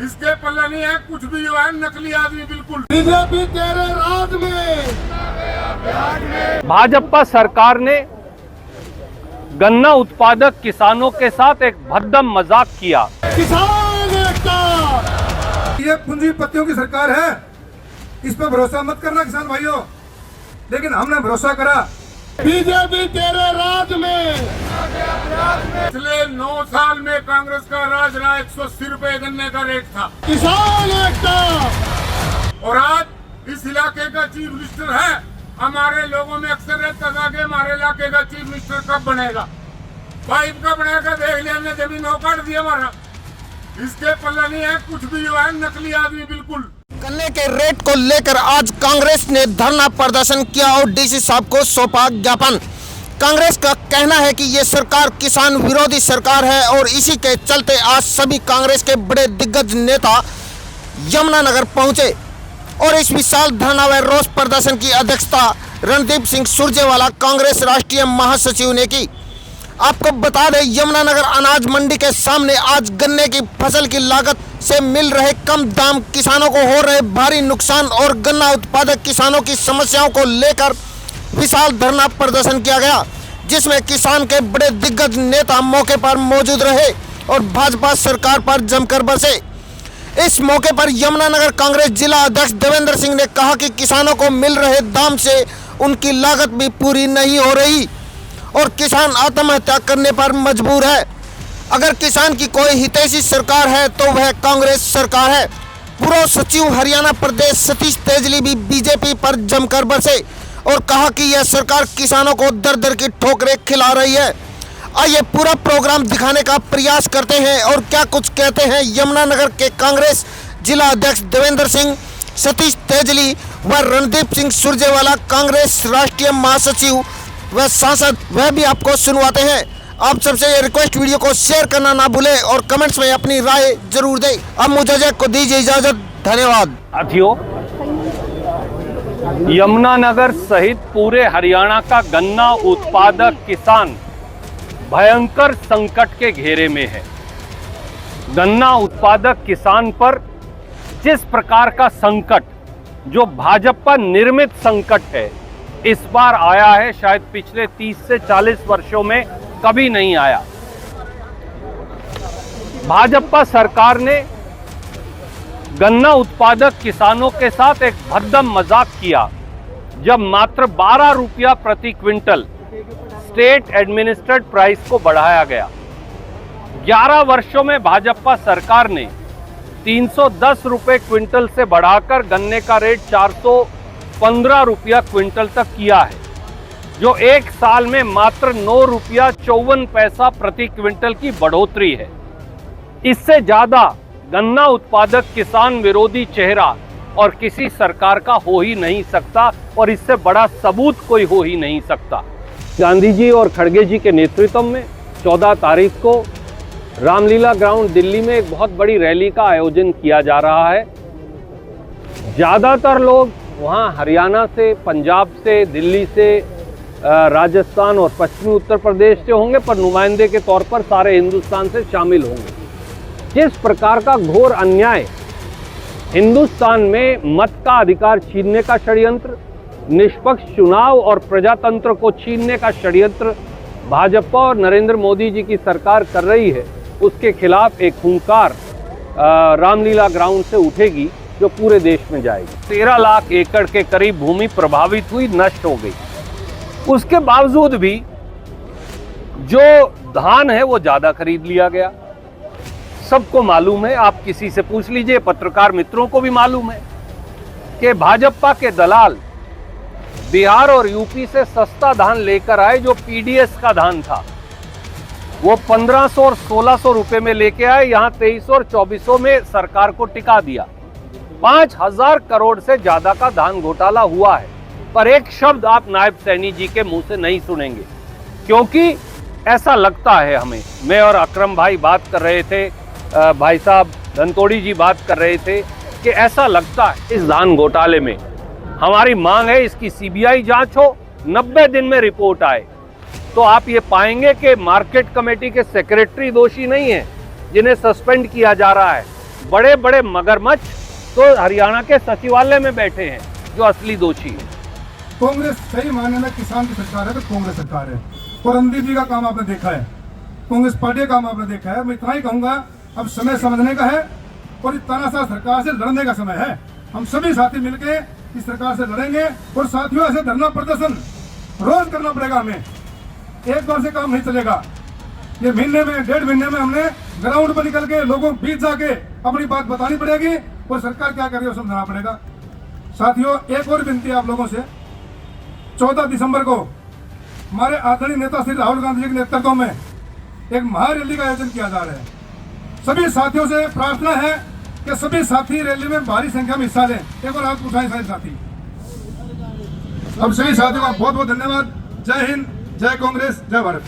इसके पल्ले नहीं है कुछ भी, जो है नकली आदमी बिल्कुल। बीजेपी तेरे राज में। भाजपा सरकार ने गन्ना उत्पादक किसानों के साथ एक भद्दम मजाक किया। किसान एकता। ये पूंजीपतियों की सरकार है, इस पर भरोसा मत करना किसान भाइयों। लेकिन हमने भरोसा करा। बीजेपी तेरे राज में। पिछले 9 साल में कांग्रेस का राज रहा, 180 रुपए गन्ने का रेट था। किसान एकता। और आज इस इलाके का चीफ मिनिस्टर है। हमारे लोगों में अक्सर रहता था कि हमारे इलाके का चीफ मिनिस्टर कब बनेगा, पाइप का बनेगा। देख लिया हमने, जमीन काट दिया हमारा। इसके पल्ला नहीं है कुछ भी, जो है नकली आदमी बिल्कुल। गन्ने के रेट को लेकर आज कांग्रेस ने धरना प्रदर्शन किया और डीसी साहब को सौंपा ज्ञापन। कांग्रेस का कहना है कि ये सरकार किसान विरोधी सरकार है और इसी के चलते आज सभी कांग्रेस के बड़े दिग्गज नेता यमुनानगर पहुंचे और इस विशाल धरना व रोष प्रदर्शन की अध्यक्षता रणदीप सिंह सुरजेवाला कांग्रेस राष्ट्रीय महासचिव ने की। आपको बता दें, यमुनानगर अनाज मंडी के सामने आज गन्ने की फसल की लागत से मिल रहे कम दाम, किसानों को हो रहे भारी नुकसान और गन्ना उत्पादक किसानों की समस्याओं को लेकर विशाल धरना प्रदर्शन किया गया, जिसमें किसान के बड़े दिग्गज नेता मौके पर मौजूद रहे और भाजपा सरकार पर जमकर बरसे। इस मौके पर यमुनानगर कांग्रेस जिला अध्यक्ष देवेंद्र सिंह ने कहा कि किसानों को मिल रहे दाम से उनकी लागत भी पूरी नहीं हो रही और किसान आत्महत्या करने पर मजबूर है। अगर किसान की कोई हितैषी सरकार है तो वह कांग्रेस सरकार है। पूर्व सचिव हरियाणा प्रदेश सतीश तेजली भी बीजेपी पर जमकर बरसे और कहा कि यह सरकार किसानों को दर दर की ठोकरें खिला रही है। आइए पूरा प्रोग्राम दिखाने का प्रयास करते हैं और क्या कुछ कहते हैं यमुनानगर के कांग्रेस जिला अध्यक्ष देवेंद्र सिंह, सतीश तेजली व रणदीप सिंह सुरजेवाला कांग्रेस राष्ट्रीय महासचिव व सांसद, वह भी आपको सुनवाते हैं। आप सबसे ये रिक्वेस्ट, वीडियो को शेयर करना ना भूलें और कमेंट्स में अपनी राय जरूर दें। अब मुझे को दीजिए इजाजत, धन्यवाद। साथियों, यमुनानगर सहित पूरे हरियाणा का गन्ना उत्पादक किसान भयंकर संकट के घेरे में है। गन्ना उत्पादक किसान पर जिस प्रकार का संकट, जो भाजपा निर्मित संकट है, इस बार आया है, शायद पिछले 30 से 40 वर्षों में कभी नहीं आया। भाजपा सरकार ने गन्ना उत्पादक किसानों के साथ एक भद्दम मजाक किया जब मात्र 12 रुपया प्रति क्विंटल स्टेट एडमिनिस्ट्रेड प्राइस को बढ़ाया गया। 11 वर्षों में भाजपा सरकार ने 310 रुपए क्विंटल से बढ़ाकर गन्ने का रेट 415 रुपया क्विंटल तक किया है, जो एक साल में मात्र 9 रुपया 54 पैसा प्रति क्विंटल की बढ़ोतरी है। इससे ज्यादा गन्ना उत्पादक किसान विरोधी चेहरा और किसी सरकार का हो ही नहीं सकता और इससे बड़ा सबूत कोई हो ही नहीं सकता। गांधी जी और खड़गे जी के नेतृत्व में 14 तारीख को रामलीला ग्राउंड दिल्ली में एक बहुत बड़ी रैली का आयोजन किया जा रहा है। ज़्यादातर लोग वहाँ हरियाणा से, पंजाब से, दिल्ली से, राजस्थान और पश्चिमी उत्तर प्रदेश से होंगे, पर नुमाइंदे के तौर पर सारे हिंदुस्तान से शामिल होंगे। जिस प्रकार का घोर अन्याय हिंदुस्तान में मत का अधिकार छीनने का षड्यंत्र, निष्पक्ष चुनाव और प्रजातंत्र को छीनने का षड्यंत्र भाजपा और नरेंद्र मोदी जी की सरकार कर रही है, उसके खिलाफ एक हुंकार रामलीला ग्राउंड से उठेगी जो पूरे देश में जाएगी। 13 लाख एकड़ के करीब भूमि प्रभावित हुई, नष्ट हो गई। उसके बावजूद भी जो धान है वो ज्यादा खरीद लिया गया। सबको मालूम है, आप किसी से पूछ लीजिए, पत्रकार मित्रों को भी मालूम है कि भाजपा के दलाल बिहार और यूपी से सस्ता धान लेकर आए, जो पीडीएस का धान था, वो 1500 और 1600 रुपए में लेके आए। यहाँ 2300 और 2400 में सरकार को टिका दिया। 5000 करोड़ से ज्यादा का धान घोटाला हुआ है, पर एक शब्द आप नायब सैनी जी के मुंह से नहीं सुनेंगे, क्योंकि ऐसा लगता है हमें, मैं और अकरम भाई बात कर रहे थे, भाई साहब धनतोड़ी जी बात कर रहे थे कि ऐसा लगता है इस धान घोटाले में। हमारी मांग है इसकी सीबीआई जांच हो, 90 दिन में रिपोर्ट आए, तो आप ये पाएंगे कि मार्केट कमेटी के सेक्रेटरी दोषी नहीं है जिन्हें सस्पेंड किया जा रहा है, बड़े बड़े मगरमच्छ तो हरियाणा के सचिवालय में बैठे हैं जो असली दोषी है। कांग्रेस सही मायने में किसान की सरकार है तो कांग्रेस सरकार है। और रणदीप जी का काम आपने देखा है, कांग्रेस पार्टी का काम आपने देखा है। मैं इतना ही कहूंगा, अब समय समझने का है और इस तानाशाह सरकार से लड़ने का समय है। हम सभी साथी मिलके इस सरकार से लड़ेंगे। और साथियों, ऐसे धरना प्रदर्शन रोज करना पड़ेगा हमें, एक बार से काम नहीं चलेगा। ये महीने में 1.5 महीने में हमने ग्राउंड पर निकल के लोगों के बीच जाके अपनी बात बतानी पड़ेगी और सरकार क्या कर रही है समझाना पड़ेगा। साथियों, एक और विनती है आप लोगों से, 14 दिसंबर को हमारे आदरणीय नेता श्री राहुल गांधी जी के नेतृत्व में एक महारैली का आयोजन किया जा रहा है। सभी साथियों से प्रार्थना है कि सभी साथी रैली में भारी संख्या में हिस्सा लें। एक और हाथ उठाएं सारे साथी। अब सभी साथियों का बहुत बहुत धन्यवाद। जय हिंद, जय कांग्रेस, जय भारत।